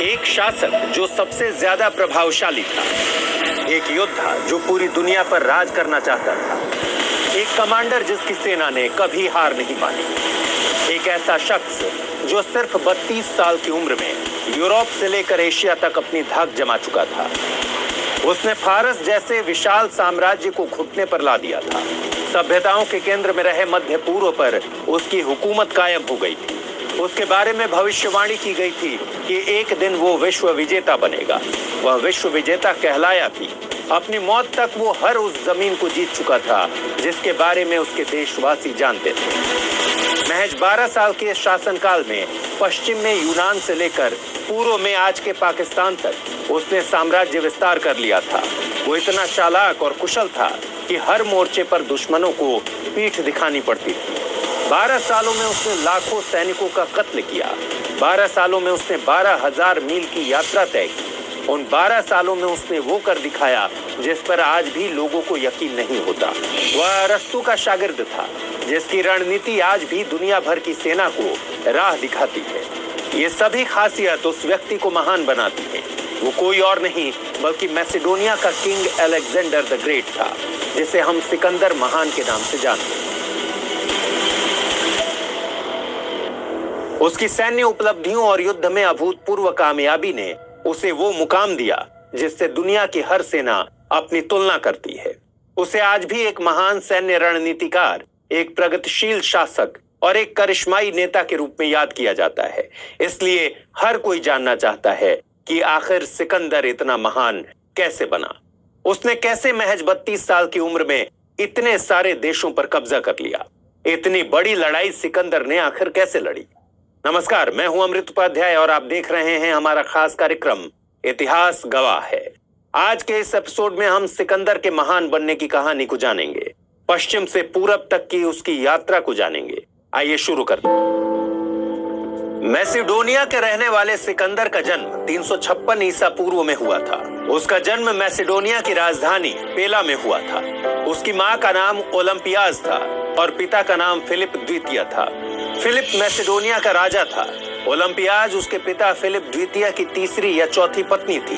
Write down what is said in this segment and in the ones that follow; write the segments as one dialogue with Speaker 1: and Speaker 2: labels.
Speaker 1: एक शासक जो सबसे ज्यादा प्रभावशाली था, एक योद्धा जो पूरी दुनिया पर राज करना चाहता था, एक कमांडर जिसकी सेना ने कभी हार नहीं मानी, एक ऐसा शख्स जो सिर्फ 32 साल की उम्र में यूरोप से लेकर एशिया तक अपनी धाक जमा चुका था। उसने फारस जैसे विशाल साम्राज्य को घुटने पर ला दिया था। सभ्यताओं के केंद्र में रहे मध्य पूर्व पर उसकी हुकूमत कायम हो गई थी। उसके बारे में भविष्यवाणी की गई थी कि एक दिन वो विश्व विजेता बनेगा। वह विश्व विजेता कहलाया भी। अपनी मौत तक वो हर उस जमीन को जीत चुका था जिसके बारे में उसके देशवासी जानते थे। महज 12 साल के शासनकाल में पश्चिम में यूनान से लेकर पूर्व में आज के पाकिस्तान तक उसने साम्राज्य विस्तार कर लिया था। वो इतना चालाक और कुशल था कि हर मोर्चे पर दुश्मनों को पीठ दिखानी पड़ती थी। 12 सालों में उसने लाखों सैनिकों का कत्ल किया। 12 सालों में उसने 12,000 मील की यात्रा तय की। उन 12 सालों में उसने वो कर दिखाया जिस पर आज भी लोगों को यकीन नहीं होता। वह अरस्तु का शागिर्द था जिसकी रणनीति आज भी दुनिया भर की सेना को राह दिखाती है। ये सभी खासियत उस व्यक्ति को महान बनाती है। वो कोई और नहीं बल्कि मैसेडोनिया का किंग अलेक्जेंडर द ग्रेट था, जिसे हम सिकंदर महान के नाम से जानते हैं। उसकी सैन्य उपलब्धियों और युद्ध में अभूतपूर्व कामयाबी ने उसे वो मुकाम दिया जिससे दुनिया की हर सेना अपनी तुलना करती है। उसे आज भी एक महान सैन्य रणनीतिकार, एक प्रगतिशील शासक और एक करिश्माई नेता के रूप में याद किया जाता है। इसलिए हर कोई जानना चाहता है कि आखिर सिकंदर इतना महान कैसे बना। उसने कैसे महज 32 साल की उम्र में इतने सारे देशों पर कब्जा कर लिया। इतनी बड़ी लड़ाई सिकंदर ने आखिर कैसे लड़ी। नमस्कार, मैं हूं अमृत उपाध्याय और आप देख रहे हैं हमारा खास कार्यक्रम इतिहास गवाह है। आज के इस एपिसोड में हम सिकंदर के महान बनने की कहानी को जानेंगे, पश्चिम से पूरब तक की उसकी यात्रा को जानेंगे। आइए शुरू करते हैं। मैसेडोनिया के रहने वाले सिकंदर का जन्म 356 ईसा पूर्व में हुआ था। उसका जन्म मैसेडोनिया की राजधानी पेला में हुआ था। उसकी मां का नाम ओलंपियाज था और पिता का नाम फिलिप द्वितीय था। फिलिप मैसेडोनिया का राजा था। ओलंपियाज उसके पिता फिलिप द्वितीय की तीसरी या चौथी पत्नी थी।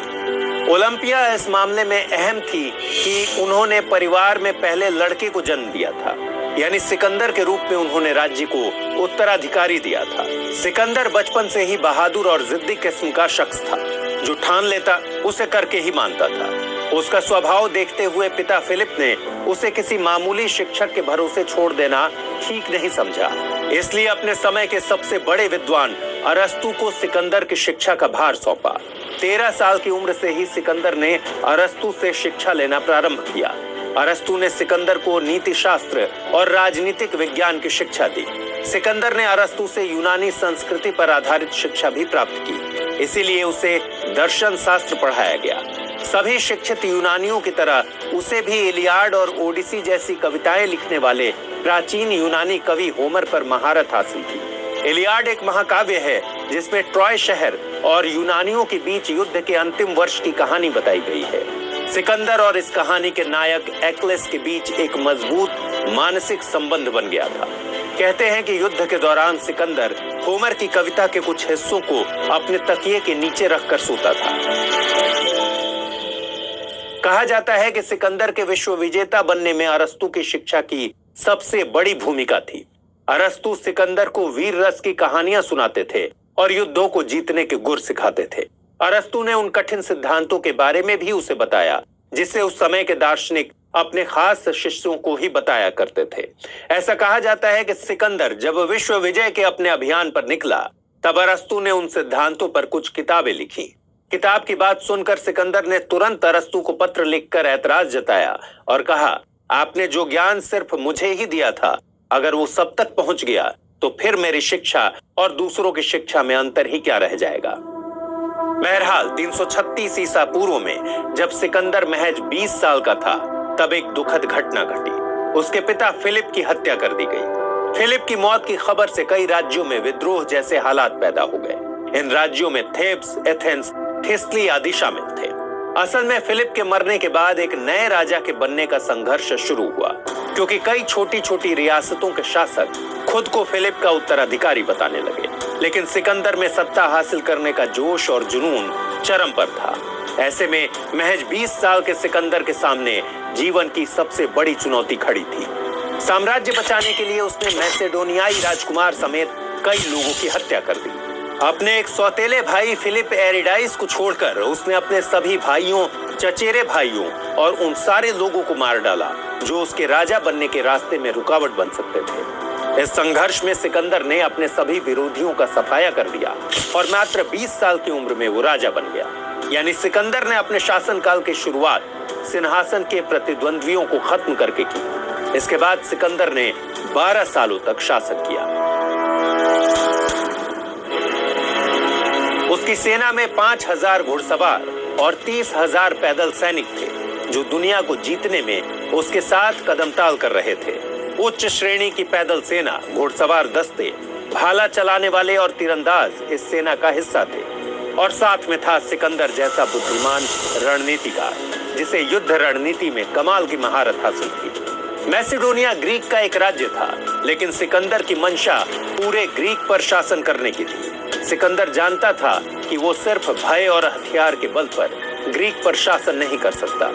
Speaker 1: ओलंपिया इस मामले में अहम थी कि उन्होंने परिवार में पहले लड़के को जन्म दिया था, यानी सिकंदर के रूप में उन्होंने राज्य को उत्तराधिकारी दिया था। सिकंदर बचपन से ही बहादुर और जिद्दी किस्म का शख्स था, जो ठान लेता उसे करके ही मानता था। उसका स्वभाव देखते हुए पिता फिलिप ने उसे किसी मामूली शिक्षक के भरोसे छोड़ देना ठीक नहीं समझा। इसलिए अपने समय के सबसे बड़े विद्वान अरस्तु को सिकंदर की शिक्षा का भार सौंपा। 13 साल की उम्र से ही सिकंदर ने अरस्तु से शिक्षा लेना प्रारंभ किया। अरस्तु ने सिकंदर को नीति शास्त्र और राजनीतिक विज्ञान की शिक्षा दी। सिकंदर ने अरस्तु से यूनानी संस्कृति पर आधारित शिक्षा भी प्राप्त की, इसीलिए उसे दर्शन शास्त्र पढ़ाया गया। सभी शिक्षित यूनानियों की तरह उसे भी इलियाड और ओडिसी जैसी कविताएं लिखने वाले प्राचीन यूनानी कवि होमर पर महारत हासिल थी। इलियाड एक महाकाव्य है जिसमें ट्रॉय शहर और यूनानियों के बीच युद्ध के अंतिम वर्ष की कहानी बताई गई है। सिकंदर और इस कहानी के नायक एक्लेस के बीच एक मजबूत मानसिक संबंध बन गया था। कहते हैं कि युद्ध के दौरान सिकंदर होमर की कविता के कुछ हिस्सों को अपने तकिए के नीचे रखकर सोता था। कहा जाता है कि सिकंदर के विश्व विजेता बनने में अरस्तु की शिक्षा की सबसे बड़ी भूमिका थी। अरस्तु सिकंदर को वीर रस की कहानियां सुनाते थे और युद्धों को जीतने के गुर सिखाते थे। अरस्तु ने उन कठिन सिद्धांतों के बारे में भी उसे बताया जिससे उस समय के दार्शनिक अपने खास शिष्यों को ही बताया करते थे। ऐसा कहा जाता है कि सिकंदर जब विश्व विजय के अपने अभियान पर निकला तब अरस्तु ने उन सिद्धांतों पर कुछ किताबें लिखी। किताब की बात सुनकर सिकंदर ने तुरंत अरस्तु को पत्र लिखकर ऐतराज जताया और कहा, आपने जो ज्ञान सिर्फ मुझे ही दिया था, अगर वो सब तक पहुंच गया तो फिर मेरी शिक्षा और दूसरों की शिक्षा में अंतर ही क्या रह जाएगा। बहरहाल 336 ईसा पूर्व में जब सिकंदर महज 20 साल का था तब एक दुखद घटना घटी। उसके पिता फिलिप की हत्या कर दी गई। फिलिप की मौत की खबर से कई राज्यों में विद्रोह जैसे हालात पैदा हो गए। इन राज्यों में थेब्स, एथेंस, थिस्ली आदि शामिल थे। असल में फिलिप के मरने के बाद एक नए राजा के बनने का संघर्ष शुरू हुआ, क्योंकि कई छोटी छोटी रियासतों के शासक खुद को फिलिप का उत्तराधिकारी बताने लगे। लेकिन सिकंदर में सत्ता हासिल करने का जोश और जुनून चरम पर था। ऐसे में महज 20 साल के सिकंदर के सामने जीवन की सबसे बड़ी चुनौती खड़ी थी। साम्राज्य बचाने के लिए उसने मैसेडोनियाई राजकुमार समेत कई लोगों की हत्या कर दी। अपने एक सौतेले भाई फिलिप एरिडाइस को छोड़कर उसने अपने सभी भाइयों, चचेरे भाइयों और उन सारे लोगों को मार डाला जो उसके राजा बनने के रास्ते में रुकावट बन सकते थे। इस संघर्ष में सिकंदर ने अपने सभी विरोधियों का सफाया कर दिया और मात्र 20 साल की उम्र में वो राजा बन गया। यानी सिकंदर ने अपने शासनकाल की शुरुआत सिंहासन के प्रतिद्वंद्वियों को खत्म करके की। इसके बाद सिकंदर ने 12 सालों तक शासन किया। उसकी सेना में 5000 घुड़सवार और 30,000 पैदल सैनिक थे जो दुनिया को जीतने में उसके साथ कदमताल कर रहे थे। उच्च श्रेणी की पैदल सेना, घुड़सवार दस्ते, भाला चलाने वाले और तीरंदाज इस सेना का हिस्सा थे और साथ में था सिकंदर जैसा बुद्धिमान रणनीतिकार जिसे युद्ध रणनीति में कमाल की महारत हासिल थी। मैसेडोनिया ग्रीक का एक राज्य था, लेकिन सिकंदर की मंशा पूरे ग्रीक पर शासन करने की थी। सिकंदर जानता था कि वो सिर्फ भय और हथियार के बल पर ग्रीक पर शासन नहीं कर सकता,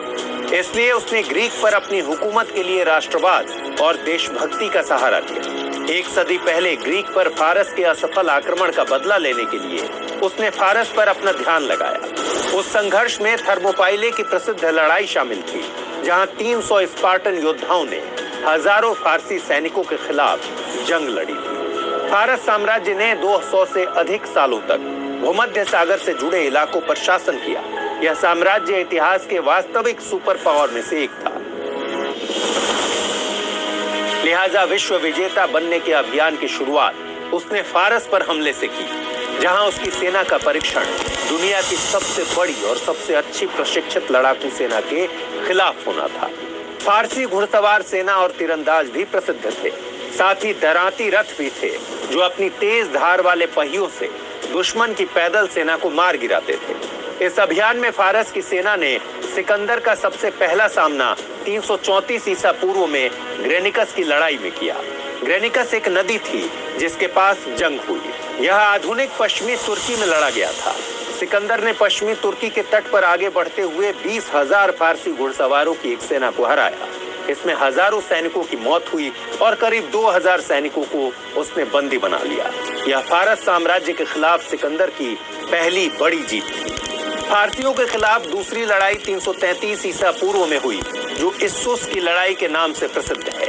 Speaker 1: इसलिए उसने ग्रीक पर अपनी हुकूमत के लिए राष्ट्रवाद और देशभक्ति का सहारा लिया। एक सदी पहले ग्रीक पर फारस के असफल आक्रमण का बदला लेने के लिए उसने फारस पर अपना ध्यान लगाया। उस संघर्ष में थर्मोपाइले की प्रसिद्ध लड़ाई शामिल थी, जहां 300 स्पार्टन योद्धाओं ने हजारों फारसी सैनिकों के खिलाफ जंग लड़ी थी। फारस साम्राज्य ने 200 से अधिक सालों तक भूमध्य सागर से जुड़े इलाकों पर शासन किया। यह साम्राज्य इतिहास के वास्तविक सुपर पावर में से एक था। लिहाजा विश्व विजेता बनने के अभियान की शुरुआत उसने फारस पर हमले से की, जहां उसकी सेना का परीक्षण दुनिया की सबसे बड़ी और सबसे अच्छी प्रशिक्षित लड़ाकू सेना के खिलाफ होना था। फारसी घुड़सवार सेना और तीरंदाज भी प्रसिद्ध थे, साथ ही डराती रथ भी थे जो अपनी तेज धार वाले पहियों से दुश्मन की पैदल सेना को मार गिराते थे। इस अभियान में फारस की सेना ने सिकंदर का सबसे पहला सामना 334 ईसा पूर्व में ग्रेनिकस की लड़ाई में किया। ग्रेनिकस एक नदी थी जिसके पास जंग हुई। यह आधुनिक पश्चिमी तुर्की में लड़ा गया था। सिकंदर ने पश्चिमी तुर्की के तट पर आगे बढ़ते हुए 20,000 फारसी घुड़सवारों की एक सेना को हराया। इसमें हजारों सैनिकों की मौत हुई और करीब 2000 सैनिकों को उसने बंदी बना लिया। यह फारस साम्राज्य के खिलाफ सिकंदर की पहली बड़ी जीत थी। फारसियों के खिलाफ दूसरी लड़ाई 333 ईसा पूर्व में हुई, जो इस्सुस की लड़ाई के नाम से प्रसिद्ध है।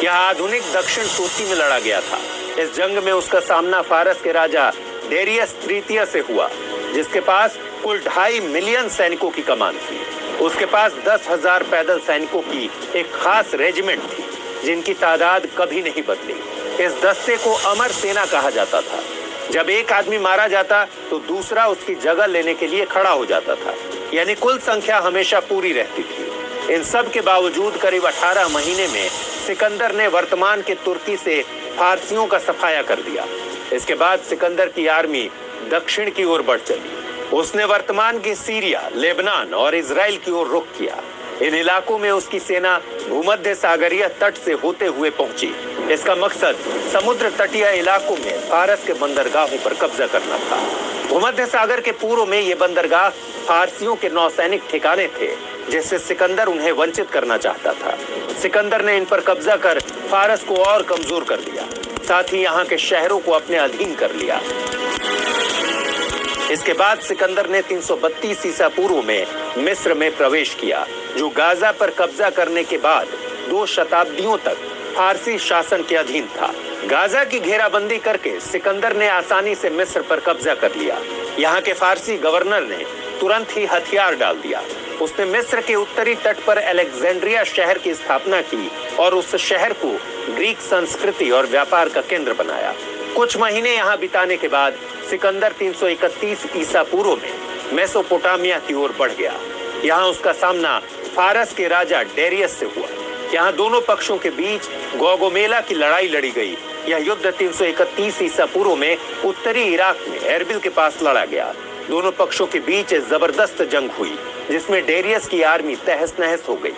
Speaker 1: यह आधुनिक दक्षिण तुर्की में लड़ा गया था। इस जंग में उसका सामना फारस के राजा डेरियस तृतीय से हुआ, जिसके पास कुल 2.5 मिलियन सैनिकों की कमान थी। उसके पास 10,000 पैदल सैनिकों की एक खास रेजिमेंट थी, जिनकी तादाद कभी नहीं बदली। इस दस्ते को अमर सेना कहा जाता था। जब एक आदमी मारा जाता तो दूसरा उसकी जगह लेने के लिए खड़ा हो जाता था, यानी कुल संख्या हमेशा पूरी रहती थी। इन सब के बावजूद करीब 18 महीने में सिकंदर ने वर्तमान के तुर्की से फारसियों का सफाया कर दिया। इसके बाद सिकंदर की आर्मी दक्षिण की ओर बढ़ चली। उसने वर्तमान की सीरिया, लेबनान और इजराइल की ओर रुख किया। इन इलाकों में उसकी सेना भूमध्य सागरीय तट से होते हुए पहुंची। इसका मकसद समुद्र तटीय इलाकों में फारस के बंदरगाहों पर कब्जा करना था। भूमध्य सागर के पूर्व में ये बंदरगाह फारसियों के नौसैनिक ठिकाने थे, जिससे सिकंदर उन्हें वंचित करना चाहता था। सिकंदर ने इन पर कब्जा कर फारस को और कमजोर कर दिया, साथ ही यहाँ के शहरों को अपने अधीन कर लिया। इसके बाद सिकंदर ने 332 ईसा पूर्व में मिस्र में प्रवेश किया, जो गाजा पर कब्जा करने के बाद 2 शताब्दियों तक फारसी शासन के अधीन था। गाजा की घेराबंदी करके सिकंदर ने आसानी से मिस्र पर कब्जा कर लिया। यहाँ के फारसी गवर्नर ने तुरंत ही हथियार डाल दिया। उसने मिस्र के उत्तरी तट पर अलेक्जेंड्रिया शहर की स्थापना की और उस शहर को ग्रीक संस्कृति और व्यापार का केंद्र बनाया। कुछ महीने यहाँ बिताने के बाद सिकंदर 331 ईसा पूर्व में मेसोपोटामिया की ओर बढ़ गया। यहाँ उसका सामना फारस के राजा डेरियस से हुआ। यहाँ दोनों पक्षों के बीच गोगोमेला की लड़ाई लड़ी गई। यह युद्ध 331 ईसा पूर्व में उत्तरी इराक में एरबिल के पास लड़ा गया। दोनों पक्षों के बीच जबरदस्त जंग हुई, जिसमें डेरियस की आर्मी तहस नहस हो गई।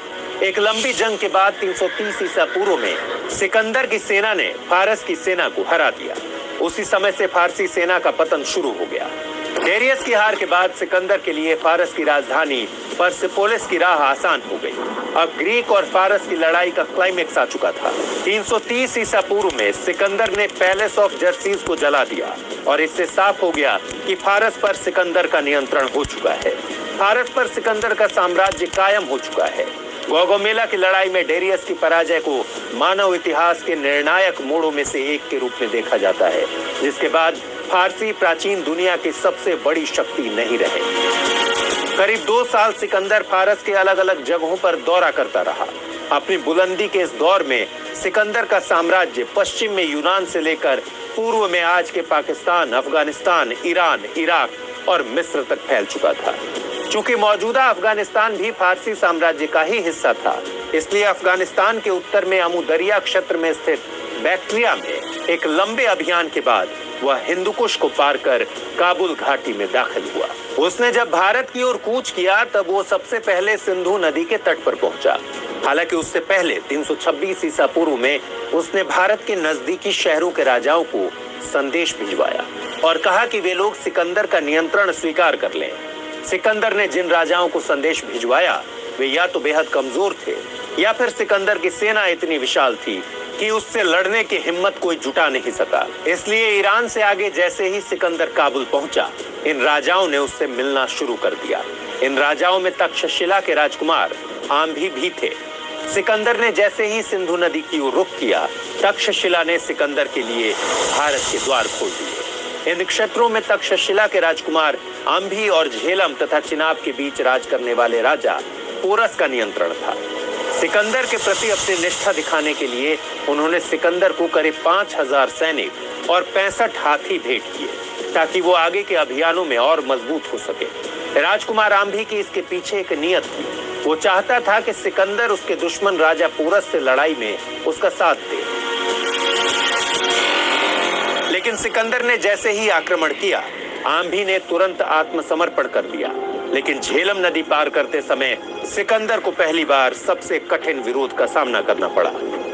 Speaker 1: एक लंबी जंग के बाद 330 ईसा पूर्व में सिकंदर की सेना ने फारस की सेना को हरा दिया। उसी समय से फारसी सेना का पतन शुरू हो गया। डेरियस की हार के बाद सिकंदर के लिए फारस की राजधानी पर्सेपोलिस की राह आसान हो गई। अब ग्रीक और फारस की लड़ाई का क्लाइमेक्स आ चुका था। 330 ईसा पूर्व में सिकंदर ने पैलेस ऑफ जर्सीज को जला दिया और इससे साफ हो गया कि फारस पर सिकंदर का नियंत्रण हो चुका है। फारस पर सिकंदर का साम्राज्य कायम हो चुका है। गौगोमेला की लड़ाई में डेरियस की पराजय को मानव इतिहास के निर्णायक मोड़ों में से एक के रूप में देखा जाता है, जिसके बाद फारसी प्राचीन दुनिया की सबसे बड़ी शक्ति नहीं रहे। करीब 2 साल सिकंदर फारस के अलग अलग जगहों पर दौरा करता रहा। अपनी बुलंदी के इस दौर में सिकंदर का साम्राज्य पश्चिम में यूनान से लेकर पूर्व में आज के पाकिस्तान, अफगानिस्तान, ईरान, इराक और मिस्र तक फैल चुका था। चूंकि मौजूदा अफगानिस्तान भी फारसी साम्राज्य का ही हिस्सा था, इसलिए अफगानिस्तान के उत्तर में अमुदरिया क्षेत्र में स्थित बैक्ट्रिया में एक लंबे अभियान के बाद वह हिंदुकुश को पार कर काबुल घाटी में दाखिल हुआ। उसने जब भारत की ओर कूच किया तब वो सबसे पहले सिंधु नदी के तट पर पहुंचा। हालांकि उससे पहले 326 ईसा पूर्व में उसने भारत के नजदीकी शहरों के राजाओं को संदेश भिजवाया और कहा कि वे लोग सिकंदर का नियंत्रण स्वीकार कर लें। सिकंदर ने जिन राजाओं को संदेश भिजवाया वे या तो बेहद कमजोर थे या फिर सिकंदर की सेना इतनी विशाल थी कि उससे लड़ने की हिम्मत कोई जुटा नहीं सका। इसलिए ईरान से आगे जैसे ही सिकंदर काबुल पहुंचा, इन राजाओं ने उससे मिलना शुरू कर दिया। इन राजाओं में तक्षशिला के राजकुमार आम्भी भी थे। सिकंदर ने जैसे ही सिंधु नदी की ओर रुख किया, तक्षशिला ने सिकंदर के लिए भारत के द्वार खोल दिए। इन क्षेत्रों में तक्षशिला के राजकुमार आम्भी और झेलम तथा चिनाब के बीच राज करने वाले राजा पोरस का नियंत्रण था। सिकंदर के प्रति अपनी निष्ठा दिखाने के लिए उन्होंने सिकंदर को करीब 5000 सैनिक और 65 हाथी भेंट किए ताकि वो आगे के अभियानों में और मजबूत हो सके। राजकुमार आम्भी की इसके पीछे एक नियत थी। वो चाहता था कि सिकंदर उसके दुश्मन राजा पोरस से लड़ाई में उसका साथ दे। लेकिन सिकंदर ने जैसे ही आक्रमण किया, आम्भी ने तुरंत आत्मसमर्पण कर दिया। लेकिन झेलम नदी पार करते समय सिकंदर को पहली बार सबसे कठिन विरोध का सामना करना पड़ा,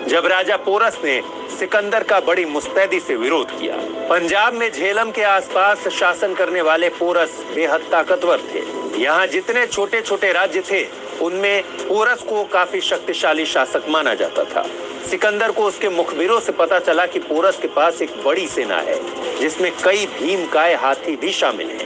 Speaker 1: जब राजा पोरस ने सिकंदर का बड़ी मुस्तैदी से विरोध किया। पंजाब में झेलम के आसपास शासन करने वाले पोरस बेहद ताकतवर थे। यहाँ जितने छोटे छोटे राज्य थे उनमें पोरस को काफी शक्तिशाली शासक माना जाता था। सिकंदर को उसके मुखबिरों से पता चला कि पोरस के पास एक बड़ी सेना है जिसमें कई भीमकाय हाथी भी शामिल हैं।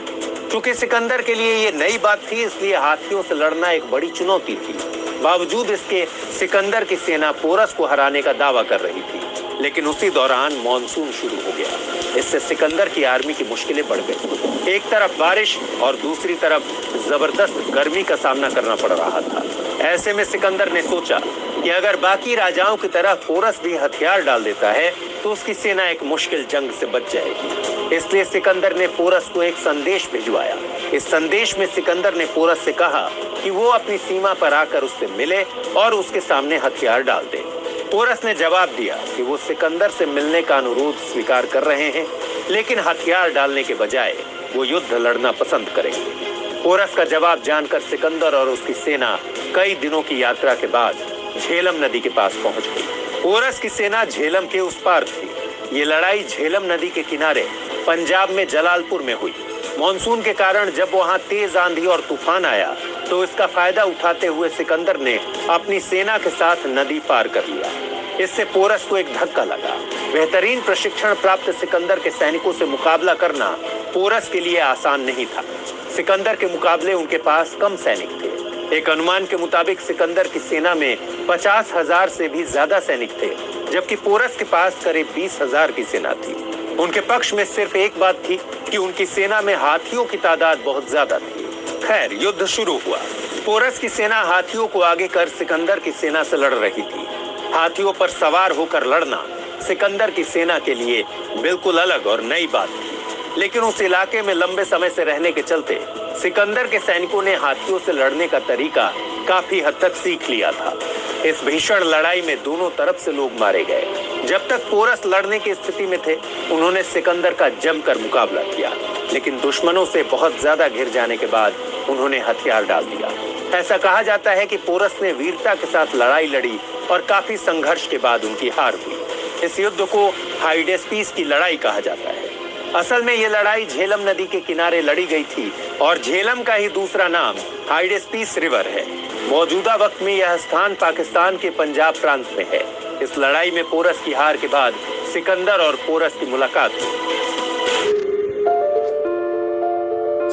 Speaker 1: क्योंकि सिकंदर के लिए ये नई बात थी, इसलिए हाथियों से लड़ना एक बड़ी चुनौती थी। बावजूद इसके सिकंदर की सेना पोरस को हराने का दावा कर रही थी। लेकिन उसी दौरान मानसून शुरू हो गया। इससे सिकंदर की आर्मी की मुश्किलें बढ़ गई। एक तरफ बारिश और दूसरी तरफ जबरदस्त गर्मी का सामना करना पड़ रहा था। ऐसे में सिकंदर ने सोचा कि अगर बाकी राजाओं की तरह पोरस भी हथियार डाल देता है तो उसकी सेना एक मुश्किल जंग से बच जाएगी। इसलिए सिकंदर ने पोरस को एक संदेश भिजवाया। इस संदेश में सिकंदर ने पोरस से कहा कि वो अपनी सीमा पर आकर उससे मिले और उसके सामने हथियार डाल दे। पोरस ने जवाब दिया कि वो सिकंदर से मिलने का अनुरोध स्वीकार कर रहे हैं, लेकिन हथियार डालने के बजाय वो युद्ध लड़ना पसंद करेंगे। पोरस का जवाब जानकर सिकंदर और उसकी सेना कई दिनों की यात्रा के बाद झेलम नदी के पास पहुंच गई। पोरस की सेना झेलम के उस पार थी। ये लड़ाई झेलम नदी के किनारे पंजाब में जलालपुर में हुई। मॉनसून के कारण जब वहां तेज आंधी और तूफान आया तो इसका फायदा उठाते हुए सिकंदर ने अपनी सेना के साथ नदी पार कर लिया। इससे पोरस को एक धक्का लगा। बेहतरीन प्रशिक्षण प्राप्त सिकंदर के सैनिकों से मुकाबला करना पोरस के लिए आसान नहीं था। सिकंदर के मुकाबले उनके पास कम सैनिक थे। एक अनुमान के मुताबिक सिकंदर की सेना में 50,000 से भी ज्यादा सैनिक थे, जबकि पोरस के पास करीब 20,000 की सेना थी। उनके पक्ष में सिर्फ एक बात थी कि उनकी सेना में हाथियों की तादाद बहुत ज्यादा थी। खैर, युद्ध शुरू हुआ। पोरस की सेना हाथियों को आगे कर सिकंदर की सेना से लड़ रही थी। हाथियों पर सवार होकर लड़ना सिकंदर की सेना के लिए बिल्कुल अलग और नई बात थी। लेकिन उस इलाके में लंबे समय से रहने के चलते सिकंदर के सैनिकों ने हाथियों से लड़ने का तरीका काफी हद तक सीख लिया था। इस भीषण लड़ाई में दोनों तरफ से लोग मारे गए। जब तक पोरस लड़ने की स्थिति में थे, उन्होंने सिकंदर का जमकर मुकाबला किया, लेकिन दुश्मनों से बहुत ज्यादा घिर जाने के बाद उन्होंने हथियार डाल दिया। ऐसा कहा जाता है कि पोरस ने वीरता के साथ लड़ाई लड़ी और काफी संघर्ष के बाद उनकी हार हुई। इस युद्ध को हाइडेस्पीस की लड़ाई कहा जाता है। असल में यह लड़ाई झेलम नदी के किनारे लड़ी गई थी और झेलम का ही दूसरा नाम हाइडेस्पीस रिवर है। मौजूदा वक्त में यह स्थान पाकिस्तान के पंजाब प्रांत में है। इस लड़ाई में पोरस की हार के बाद सिकंदर और पोरस की मुलाकात हुई।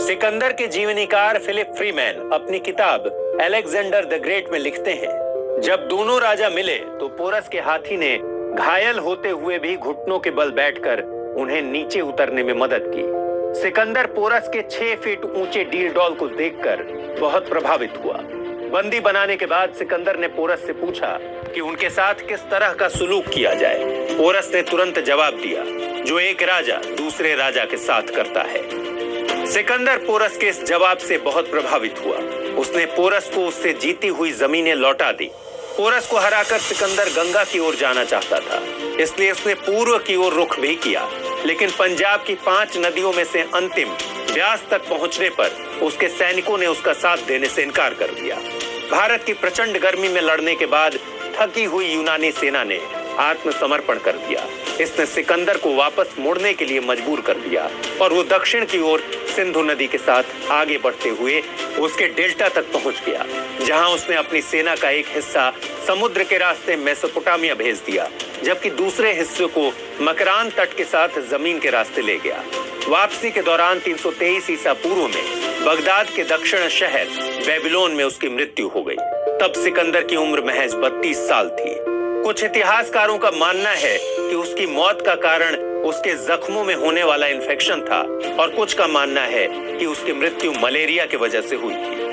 Speaker 1: सिकंदर के जीवनीकार फिलिप फ्रीमैन अपनी किताब अलेक्जेंडर द ग्रेट में लिखते हैं, जब दोनों राजा मिले तो पोरस के हाथी ने घायल होते हुए भी घुटनों के बल बैठकर उन्हें नीचे उतरने में मदद की। सिकंदर पोरस के 6 फीट ऊंचे डील डॉल को देखकर बहुत प्रभावित हुआ। बंदी बनाने के बाद सिकंदर ने पोरस से पूछा कि उनके साथ किस तरह का सुलूक किया जाए। पोरस ने तुरंत जवाब दिया, जो एक राजा दूसरे राजा के साथ करता है। सिकंदर पोरस के इस जवाब से बहुत प्रभावित हुआ। उसने पोरस को उससे जीती हुई जमीनें लौटा दी। पोरस को हराकर सिकंदर गंगा की ओर जाना चाहता था, इसलिए उसने पूर्व की ओर रुख भी किया, लेकिन पंजाब की 5 नदियों में से अंतिम ब्यास तक पहुंचने पर उसके सैनिकों ने उसका साथ देने से इनकार कर दिया। भारत की प्रचंड गर्मी में लड़ने के बाद थकी हुई यूनानी सेना ने आत्मसमर्पण कर दिया। इसने सिकंदर को वापस मुड़ने के लिए मजबूर कर दिया और वो दक्षिण की ओर सिंधु नदी के साथ आगे बढ़ते हुए उसके डेल्टा तक पहुंच गया, जहां उसने अपनी सेना का एक हिस्सा समुद्र के रास्ते मेसोपोटामिया भेज दिया, जबकि दूसरे हिस्से को मकरान तट के साथ जमीन के रास्ते ले गया। वापसी के दौरान 323 ईसा पूर्व में बगदाद के दक्षिण शहर बेबीलोन में उसकी मृत्यु हो गई। तब सिकंदर की उम्र महज 32 साल थी। कुछ इतिहासकारों का मानना है कि उसकी मौत का कारण उसके जख्मों में होने वाला इन्फेक्शन था और कुछ का मानना है कि उसकी मृत्यु मलेरिया की वजह से हुई थी।